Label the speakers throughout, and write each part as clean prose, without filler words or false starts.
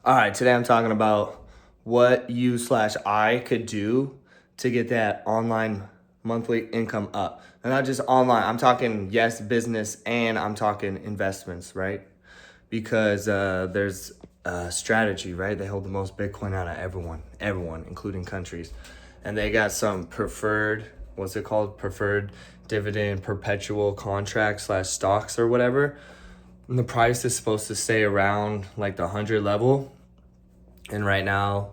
Speaker 1: All right, today I'm talking about what you/I could do to get that online monthly income up. And not just online, I'm talking, yes, business, and I'm talking investments, right? Because there's a strategy, right? They hold the most Bitcoin out of everyone, including countries. And they got some preferred, what's it called? Preferred dividend perpetual contract/stocks or whatever. And the price is supposed to stay around like the 100 level. And right now,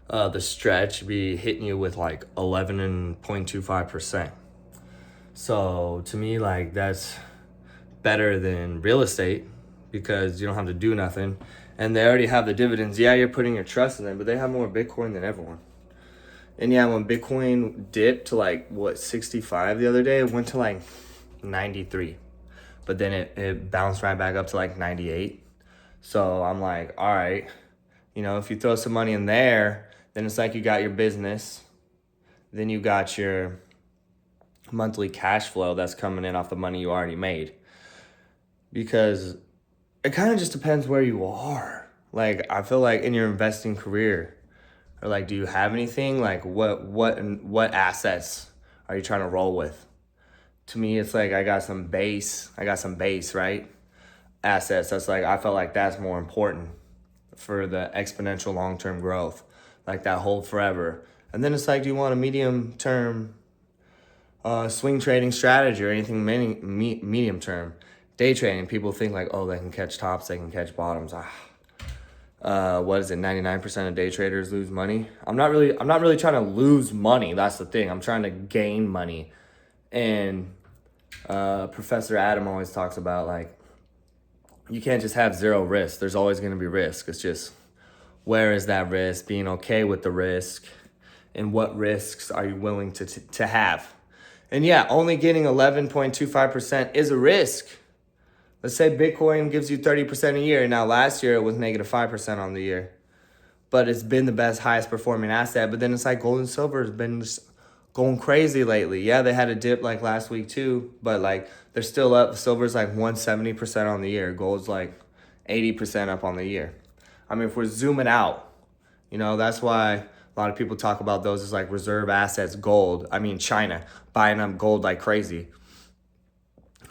Speaker 1: the stretch be hitting you with like 11.25%. So to me, like that's better than real estate because you don't have to do nothing. And they already have the dividends. Yeah, you're putting your trust in them, but they have more Bitcoin than everyone. And yeah, when Bitcoin dipped to like what 65 the other day, it went to like 93. But then it bounced right back up to like 98. So I'm like, all right, if you throw some money in there, then it's like you got your business, then you got your monthly cash flow that's coming in off the money you already made. Because it kind of just depends where you are. Like, I feel like in your investing career, or like, do you have anything? Like, what assets are you trying to roll with? To me, it's like I got some base, right? Assets. That's like I felt like that's more important for the exponential long-term growth, like that hold forever. And then it's like, do you want a medium-term swing trading strategy or anything medium term? Day trading, people think like, oh, they can catch tops, they can catch bottoms. What is it? 99% of day traders lose money. I'm not really trying to lose money. That's the thing. I'm trying to gain money. And Professor Adam always talks about like, you can't just have zero risk. There's always going to be risk. It's just, where is that risk? Being okay with the risk, and what risks are you willing to have? And yeah, only getting 11.25% is a risk. Let's say Bitcoin gives you 30% a year. Now, last year it was negative 5% on the year, but it's been the best, highest performing asset. But then it's like gold and silver has been just going crazy lately. Yeah, they had a dip like last week too, but like they're still up. Silver's like 170% on the year. Gold's like 80% up on the year. I mean, if we're zooming out, that's why a lot of people talk about those as like reserve assets, gold. I mean, China buying up gold like crazy,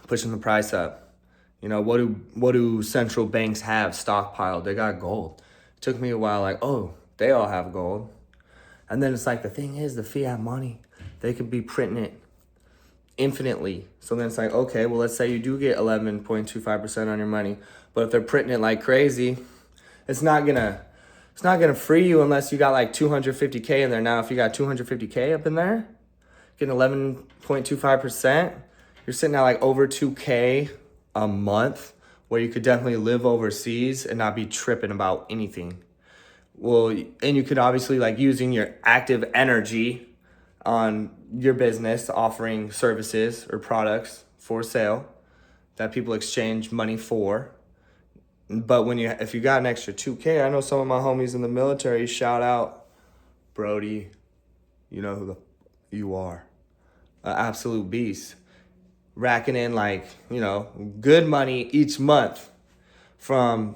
Speaker 1: pushing the price up. What do central banks have stockpiled? They got gold. It took me a while, like, oh, they all have gold. And then it's like, the thing is, the fiat money, they could be printing it infinitely. So then it's like, okay, well, let's say you do get 11.25% on your money, but if they're printing it like crazy, it's not gonna free you unless you got like 250K in there. Now, if you got 250K up in there, getting 11.25%, you're sitting at like over 2K a month, where you could definitely live overseas and not be tripping about anything. Well, and you could obviously like using your active energy on your business, offering services or products for sale that people exchange money for. But if you got an extra 2K, I know some of my homies in the military, shout out Brody, you know who you are, an absolute beast, racking in like, good money each month from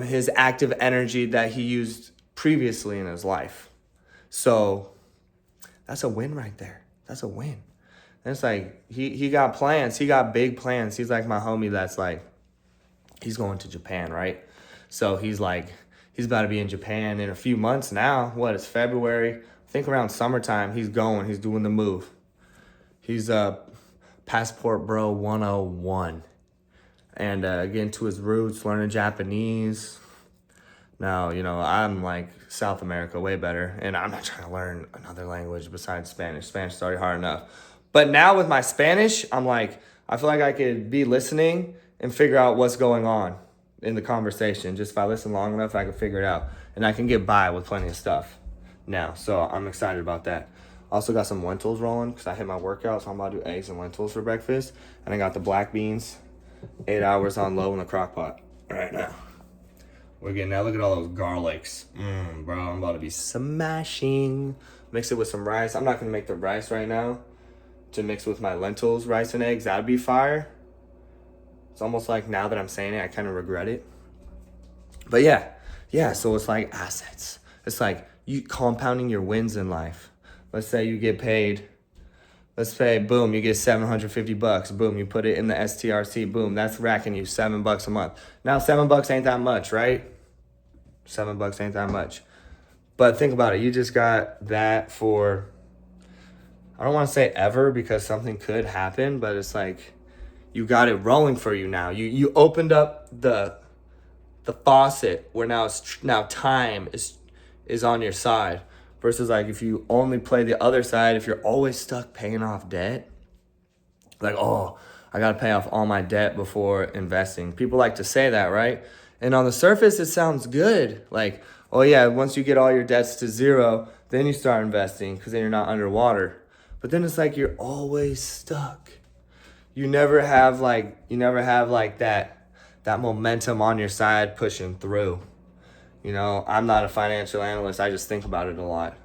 Speaker 1: his active energy that he used previously in his life. So that's a win right there. That's a win. And it's like, he got plans. He got big plans. He's like my homie that's like, he's going to Japan, right? So he's about to be in Japan in a few months now. What, it's February? I think around summertime, he's doing the move. He's Passport Bro 101. And getting to his roots, learning Japanese. Now, I'm like South America, way better. And I'm not trying to learn another language besides Spanish. Spanish is already hard enough. But now with my Spanish, I'm like, I feel like I could be listening and figure out what's going on in the conversation. Just if I listen long enough, I can figure it out. And I can get by with plenty of stuff now. So I'm excited about that. Also got some lentils rolling because I hit my workout. So I'm about to do eggs and lentils for breakfast. And I got the black beans, 8 hours on low in the crock pot right now. We're getting that. Look at all those garlics. Bro, I'm about to be smashing. Mix it with some rice. I'm not going to make the rice right now to mix with my lentils, rice, and eggs. That'd be fire. It's almost like now that I'm saying it, I kind of regret it. But yeah, Yeah, so it's like assets. It's like you compounding your wins in life. Let's say you get paid, let's say, boom, you get $750. Boom, you put it in the STRC. Boom, that's racking you $7 a month. Now, $7 ain't that much, right? $7 ain't that much. But think about it. You just got that for, I don't want to say ever because something could happen, but it's like you got it rolling for you now. You opened up the faucet where now time is on your side. Versus like if you only play the other side, if you're always stuck paying off debt, like, oh, I got to pay off all my debt before investing. People like to say that, right? And on the surface, it sounds good. Like, oh yeah, once you get all your debts to zero, then you start investing because then you're not underwater. But then it's like you're always stuck. You never have like that momentum on your side pushing through. You know, I'm not a financial analyst. I just think about it a lot.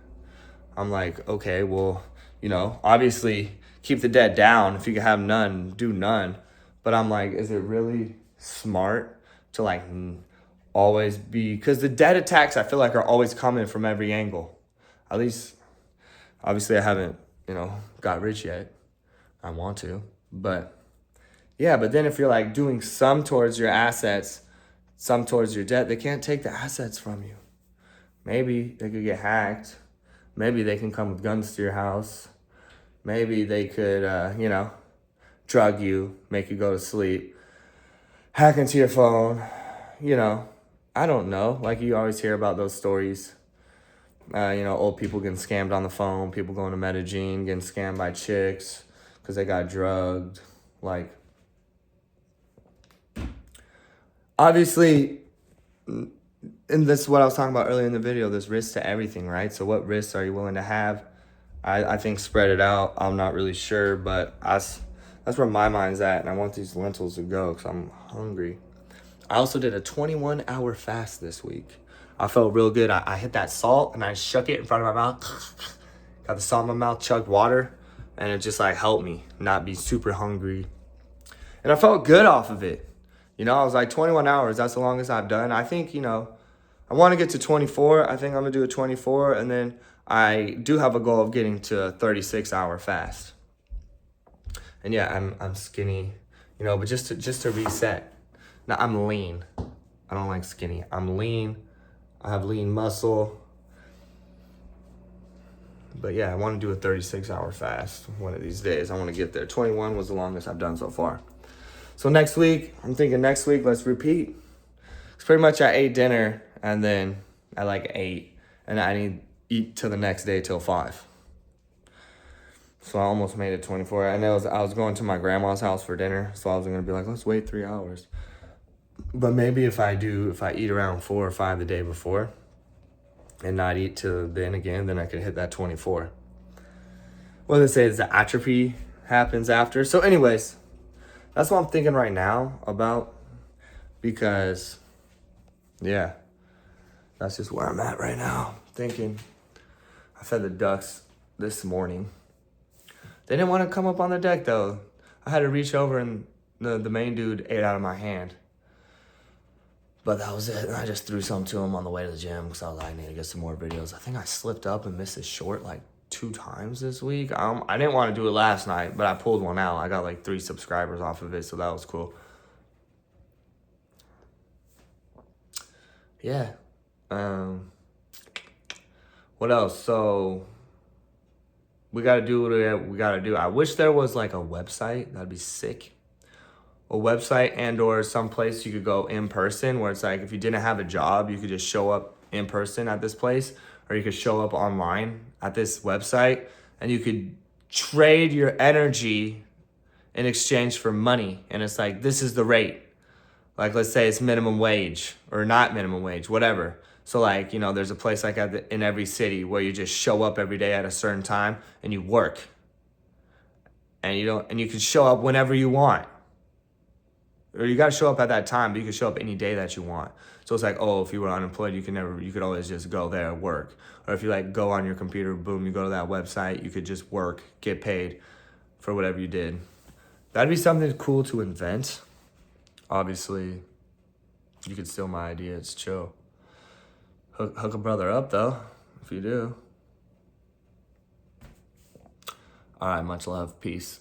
Speaker 1: I'm like, okay, well, you know, obviously keep the debt down. If you can have none, do none. But I'm like, is it really smart to like always be, because the debt attacks I feel like are always coming from every angle. At least, obviously I haven't, you know, got rich yet. I want to, but yeah, but then if you're like doing some towards your assets, some towards your debt, they can't take the assets from you. Maybe they could get hacked. Maybe they can come with guns to your house. Maybe they could, you know, drug you, make you go to sleep, hack into your phone. You know, I don't know. Like you always hear about those stories. You know, old people getting scammed on the phone, people going to Medellin, getting scammed by chicks because they got drugged. Like, obviously, and this is what I was talking about earlier in the video, there's risks to everything, right? So what risks are you willing to have? I think spread it out. I'm not really sure, but that's where my mind's at, and I want these lentils to go because I'm hungry. I also did a 21-hour fast this week. I felt real good. I hit that salt, and I shook it in front of my mouth. Got the salt in my mouth, chugged water, and it just like helped me not be super hungry. And I felt good off of it. You know, I was like 21 hours. That's the longest I've done. I think, you know, I want to get to 24. I think I'm going to do a 24. And then I do have a goal of getting to a 36-hour fast. And yeah, I'm skinny, you know, but just to reset. Now, I'm lean. I don't like skinny. I'm lean. I have lean muscle. But yeah, I want to do a 36-hour fast one of these days. I want to get there. 21 was the longest I've done so far. So next week, I'm thinking next week, let's repeat. It's pretty much I ate dinner and then I like 8 and I didn't eat till the next day till 5. So I almost made it 24. I was going to my grandma's house for dinner. So I was going to be like, let's wait 3 hours. But maybe if I eat around 4 or 5 the day before and not eat till then again, then I could hit that 24. What they say is the atrophy happens after. So anyways, that's what I'm thinking right now about, because, yeah, that's just where I'm at right now. Thinking. I fed the ducks this morning. They didn't want to come up on the deck, though. I had to reach over and the main dude ate out of my hand. But that was it. And I just threw some to him on the way to the gym because I was like, I need to get some more videos. I think I slipped up and missed a short like 2 times this week. I didn't want to do it last night, but I pulled one out. I got like 3 subscribers off of it, so that was cool. Yeah. What else? So we got to do what we got to do. I wish there was like a website. That'd be sick. A website and or someplace you could go in person where it's like if you didn't have a job, you could just show up in person at this place, or you could show up online at this website and you could trade your energy in exchange for money. And it's like, this is the rate. Like, let's say it's minimum wage or not minimum wage, whatever. So like, you know, there's a place like in every city where you just show up every day at a certain time and you work. And you can show up whenever you want. Or you got to show up at that time, but you can show up any day that you want. So it's like, oh, if you were unemployed, you could always just go there and work. Or if you like go on your computer, boom, you go to that website, you could just work, get paid for whatever you did. That'd be something cool to invent. Obviously, you could steal my idea, it's chill. Hook a brother up though, if you do. All right, much love. Peace.